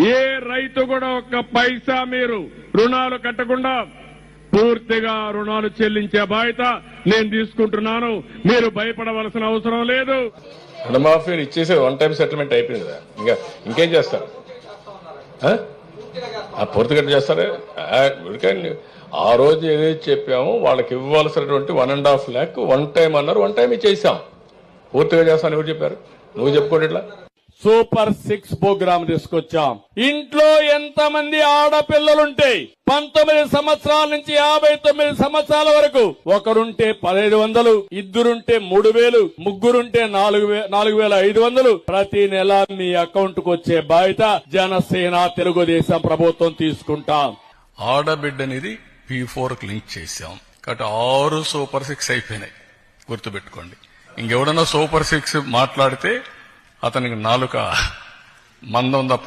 ఏ రైతు కూడా ఒక్క పైసా మీరు రుణాలు కట్టకుండా పూర్తిగా రుణాలు చెల్లించే బాధ్యత నేను తీసుకుంటున్నాను. మీరు భయపడవలసిన అవసరం లేదు. రుణమాఫీ ఇచ్చేసి వన్ టైం సెటిల్మెంట్ అయిపోయింది కదా, ఇంకేం చేస్తారు? పూర్తిగా చేస్తారే. ఆ రోజు ఏదైతే చెప్పామో వాళ్ళకి ఇవ్వాల్సినటువంటి 1.5 lakh వన్ టైం అన్నారు, వన్ టైం ఇచ్చేసాం. పూర్తిగా చేస్తాను ఎవరు చెప్పారు? నువ్వు చెప్పుకోండి. ఇట్లా సూపర్ 6 ప్రోగ్రాం తీసుకొచ్చాం. ఇంట్లో ఎంతమంది ఆడపిల్లలుంటే 19 సంవత్సరాల నుంచి 59 సంవత్సరాల వరకు ఒకరుంటే 1500, ఇద్దరుంటే 3000, ముగ్గురుంటే 4500 ప్రతి నెల మీ అకౌంట్ కు వచ్చే బాధ్యత జనసేన తెలుగుదేశం ప్రభుత్వం తీసుకుంటాం. ఆడబిడ్డ అనేది P4 లింక్ చేశాం కాబట్టి 6 సూపర్ 6 అయిపోయినాయి. గుర్తుపెట్టుకోండి. ఇంకెవడన్నా సూపర్ 6 మాట్లాడితే అతనికి నాలుక మందం తప్ప